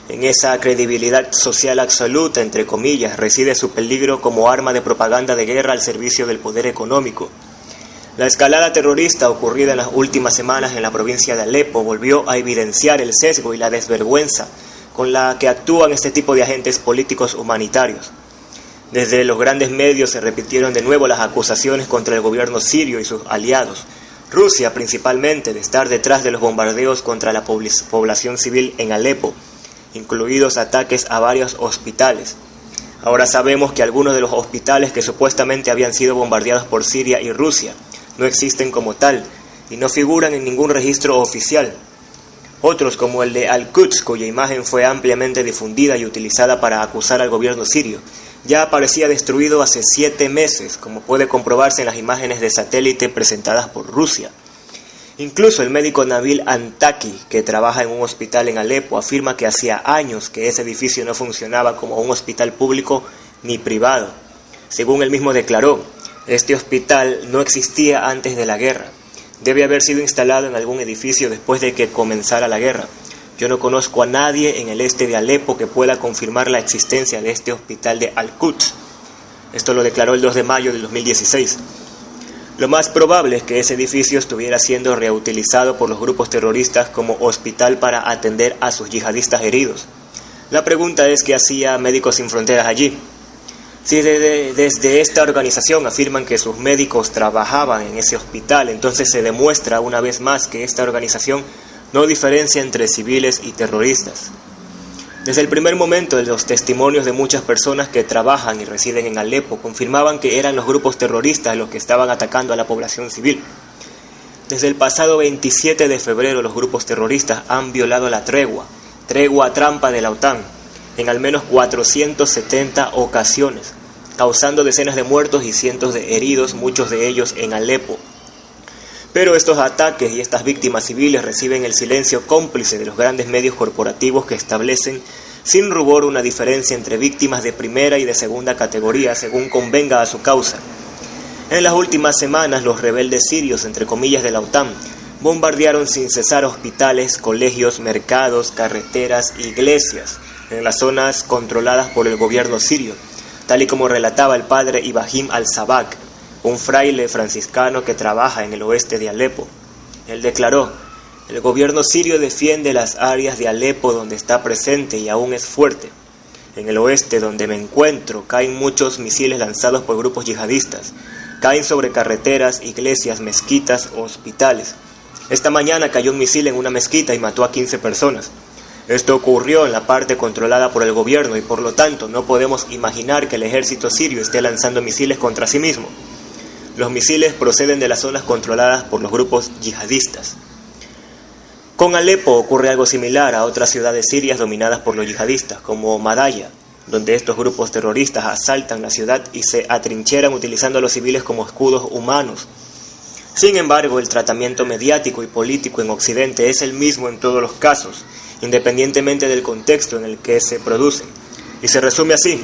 En esa credibilidad social absoluta, entre comillas, reside su peligro como arma de propaganda de guerra al servicio del poder económico. La escalada terrorista ocurrida en las últimas semanas en la provincia de Alepo volvió a evidenciar el sesgo y la desvergüenza con la que actúan este tipo de agentes políticos humanitarios. Desde los grandes medios se repitieron de nuevo las acusaciones contra el gobierno sirio y sus aliados, Rusia principalmente, de estar detrás de los bombardeos contra la población civil en Alepo, incluidos ataques a varios hospitales. Ahora sabemos que algunos de los hospitales que supuestamente habían sido bombardeados por Siria y Rusia no existen como tal y no figuran en ningún registro oficial. Otros, como el de Al-Quds, cuya imagen fue ampliamente difundida y utilizada para acusar al gobierno sirio, ya aparecía destruido hace 7 meses, como puede comprobarse en las imágenes de satélite presentadas por Rusia. Incluso el médico Nabil Antaki, que trabaja en un hospital en Alepo, afirma que hacía años que ese edificio no funcionaba como un hospital público ni privado. Según él mismo declaró, este hospital no existía antes de la guerra. Debe haber sido instalado en algún edificio después de que comenzara la guerra. Yo no conozco a nadie en el este de Alepo que pueda confirmar la existencia de este hospital de Al-Quds. Esto lo declaró el 2 de mayo del 2016. Lo más probable es que ese edificio estuviera siendo reutilizado por los grupos terroristas como hospital para atender a sus yihadistas heridos. La pregunta es: ¿qué hacía Médicos Sin Fronteras allí? Si desde esta organización afirman que sus médicos trabajaban en ese hospital, entonces se demuestra una vez más que esta organización no diferencia entre civiles y terroristas. Desde el primer momento, los testimonios de muchas personas que trabajan y residen en Alepo confirmaban que eran los grupos terroristas los que estaban atacando a la población civil. Desde el pasado 27 de febrero, los grupos terroristas han violado la tregua trampa de la OTAN, en al menos 470 ocasiones, causando decenas de muertos y cientos de heridos, muchos de ellos en Alepo. Pero estos ataques y estas víctimas civiles reciben el silencio cómplice de los grandes medios corporativos que establecen sin rubor una diferencia entre víctimas de primera y de segunda categoría según convenga a su causa. En las últimas semanas, los rebeldes sirios, entre comillas, de la OTAN, bombardearon sin cesar hospitales, colegios, mercados, carreteras, iglesias, en las zonas controladas por el gobierno sirio, tal y como relataba el padre Ibrahim al-Sabak, un fraile franciscano que trabaja en el oeste de Alepo. Él declaró: el gobierno sirio defiende las áreas de Alepo donde está presente y aún es fuerte. En el oeste, donde me encuentro, caen muchos misiles lanzados por grupos yihadistas. Caen sobre carreteras, iglesias, mezquitas o hospitales. Esta mañana cayó un misil en una mezquita y mató a 15 personas. Esto ocurrió en la parte controlada por el gobierno y por lo tanto no podemos imaginar que el ejército sirio esté lanzando misiles contra sí mismo. Los misiles proceden de las zonas controladas por los grupos yihadistas. Con Alepo ocurre algo similar a otras ciudades sirias dominadas por los yihadistas, como Madaya, donde estos grupos terroristas asaltan la ciudad y se atrincheran utilizando a los civiles como escudos humanos. Sin embargo, el tratamiento mediático y político en Occidente es el mismo en todos los casos, independientemente del contexto en el que se producen. Y se resume así: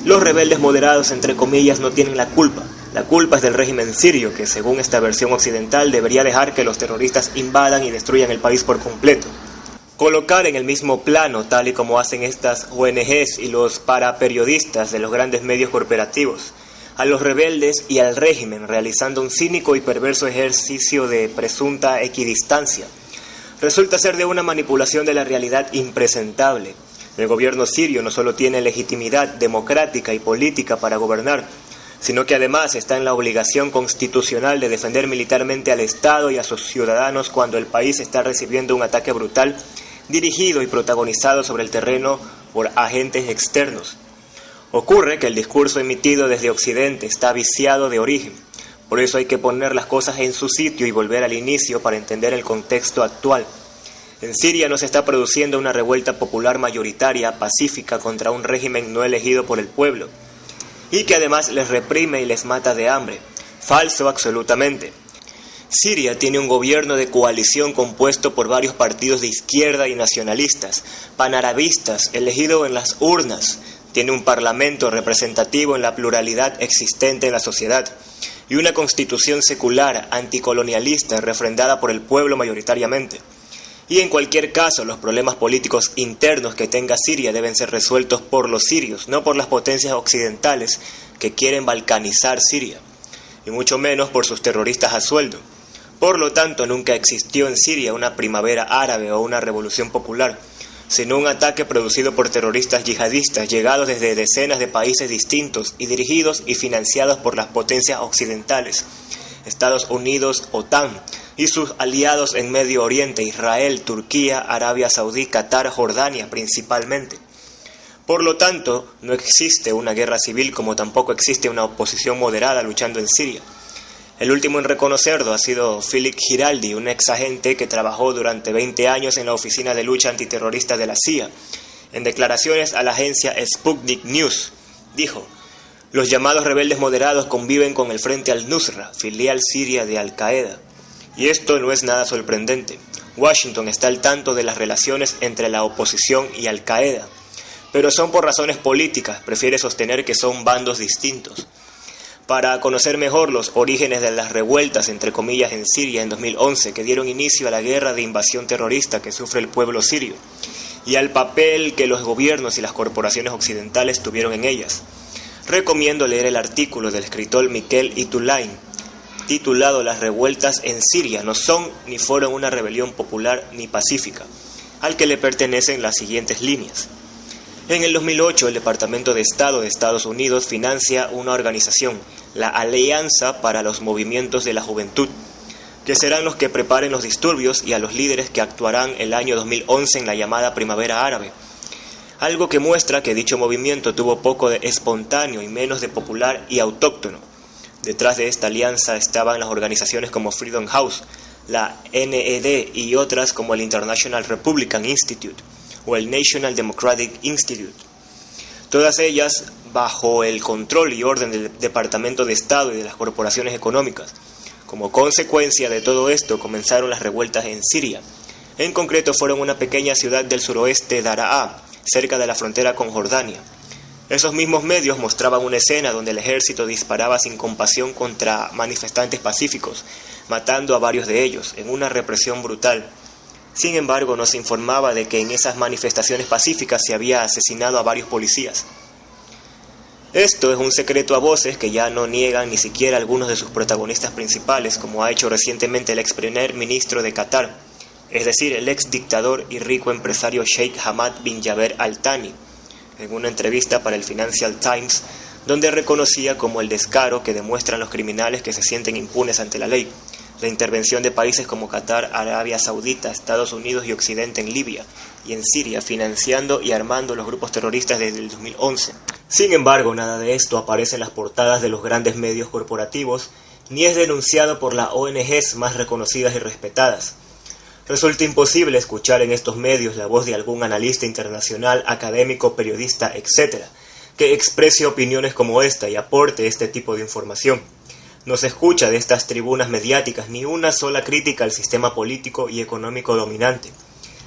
los rebeldes moderados, entre comillas, no tienen la culpa. La culpa es del régimen sirio, que según esta versión occidental debería dejar que los terroristas invadan y destruyan el país por completo. Colocar en el mismo plano, tal y como hacen estas ONGs y los paraperiodistas de los grandes medios corporativos, a los rebeldes y al régimen, realizando un cínico y perverso ejercicio de presunta equidistancia, resulta ser de una manipulación de la realidad impresentable. El gobierno sirio no solo tiene legitimidad democrática y política para gobernar, sino que además está en la obligación constitucional de defender militarmente al Estado y a sus ciudadanos cuando el país está recibiendo un ataque brutal, dirigido y protagonizado sobre el terreno por agentes externos. Ocurre que el discurso emitido desde Occidente está viciado de origen. Por eso hay que poner las cosas en su sitio y volver al inicio para entender el contexto actual. En Siria no se está produciendo una revuelta popular mayoritaria, pacífica, contra un régimen no elegido por el pueblo, y que además les reprime y les mata de hambre. Falso absolutamente. Siria tiene un gobierno de coalición compuesto por varios partidos de izquierda y nacionalistas, panarabistas, elegido en las urnas. Tiene un parlamento representativo en la pluralidad existente en la sociedad y una constitución secular, anticolonialista, refrendada por el pueblo mayoritariamente. Y en cualquier caso, los problemas políticos internos que tenga Siria deben ser resueltos por los sirios, no por las potencias occidentales que quieren balcanizar Siria, y mucho menos por sus terroristas a sueldo. Por lo tanto, nunca existió en Siria una primavera árabe o una revolución popular, sino un ataque producido por terroristas yihadistas llegados desde decenas de países distintos y dirigidos y financiados por las potencias occidentales, Estados Unidos, OTAN, y sus aliados en Medio Oriente, Israel, Turquía, Arabia Saudí, Qatar, Jordania principalmente. Por lo tanto, no existe una guerra civil como tampoco existe una oposición moderada luchando en Siria. El último en reconocerlo ha sido Philip Giraldi, un ex agente que trabajó durante 20 años en la Oficina de Lucha Antiterrorista de la CIA. En declaraciones a la agencia Sputnik News, dijo: "Los llamados rebeldes moderados conviven con el Frente al-Nusra, filial siria de Al-Qaeda. Y esto no es nada sorprendente. Washington está al tanto de las relaciones entre la oposición y Al-Qaeda, pero son por razones políticas, prefiere sostener que son bandos distintos. Para conocer mejor los orígenes de las revueltas, entre comillas, en Siria en 2011, que dieron inicio a la guerra de invasión terrorista que sufre el pueblo sirio, y al papel que los gobiernos y las corporaciones occidentales tuvieron en ellas, recomiendo leer el artículo del escritor Mikel Itulain, titulado "Las revueltas en Siria no son ni fueron una rebelión popular ni pacífica", al que le pertenecen las siguientes líneas. En el 2008, el Departamento de Estado de Estados Unidos financia una organización, la Alianza para los Movimientos de la Juventud, que serán los que preparen los disturbios y a los líderes que actuarán el año 2011 en la llamada Primavera Árabe. Algo que muestra que dicho movimiento tuvo poco de espontáneo y menos de popular y autóctono. Detrás de esta alianza estaban las organizaciones como Freedom House, la NED y otras como el International Republican Institute o el National Democratic Institute. Todas ellas bajo el control y orden del Departamento de Estado y de las corporaciones económicas. Como consecuencia de todo esto comenzaron las revueltas en Siria. En concreto fueron una pequeña ciudad del suroeste, Daraa, cerca de la frontera con Jordania. Esos mismos medios mostraban una escena donde el ejército disparaba sin compasión contra manifestantes pacíficos, matando a varios de ellos, en una represión brutal. Sin embargo, no se informaba de que en esas manifestaciones pacíficas se había asesinado a varios policías. Esto es un secreto a voces que ya no niegan ni siquiera algunos de sus protagonistas principales, como ha hecho recientemente el ex primer ministro de Qatar, es decir, el ex dictador y rico empresario Sheikh Hamad bin Jaber Al Thani, en una entrevista para el Financial Times, donde reconocía como el descaro que demuestran los criminales que se sienten impunes ante la ley, la intervención de países como Qatar, Arabia Saudita, Estados Unidos y Occidente en Libia y en Siria, financiando y armando los grupos terroristas desde el 2011. Sin embargo, nada de esto aparece en las portadas de los grandes medios corporativos, ni es denunciado por las ONGs más reconocidas y respetadas. Resulta imposible escuchar en estos medios la voz de algún analista internacional, académico, periodista, etc., que exprese opiniones como esta y aporte este tipo de información. No se escucha de estas tribunas mediáticas ni una sola crítica al sistema político y económico dominante,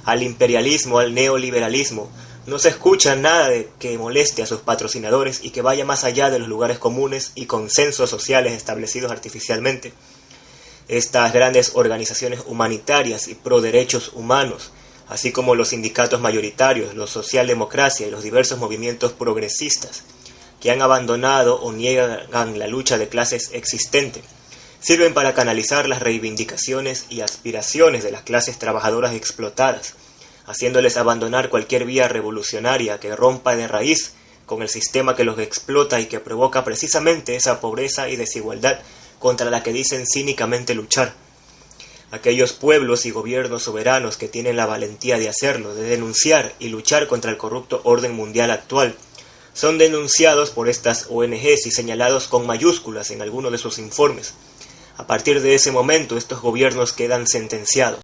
al imperialismo, al neoliberalismo. No se escucha nada que moleste a sus patrocinadores y que vaya más allá de los lugares comunes y consensos sociales establecidos artificialmente. Estas grandes organizaciones humanitarias y pro derechos humanos, así como los sindicatos mayoritarios, la socialdemocracia y los diversos movimientos progresistas, que han abandonado o niegan la lucha de clases existente, sirven para canalizar las reivindicaciones y aspiraciones de las clases trabajadoras explotadas, haciéndoles abandonar cualquier vía revolucionaria que rompa de raíz con el sistema que los explota y que provoca precisamente esa pobreza y desigualdad contra la que dicen cínicamente luchar. Aquellos pueblos y gobiernos soberanos que tienen la valentía de hacerlo, de denunciar y luchar contra el corrupto orden mundial actual, son denunciados por estas ONGs y señalados con mayúsculas en algunos de sus informes. A partir de ese momento, estos gobiernos quedan sentenciados.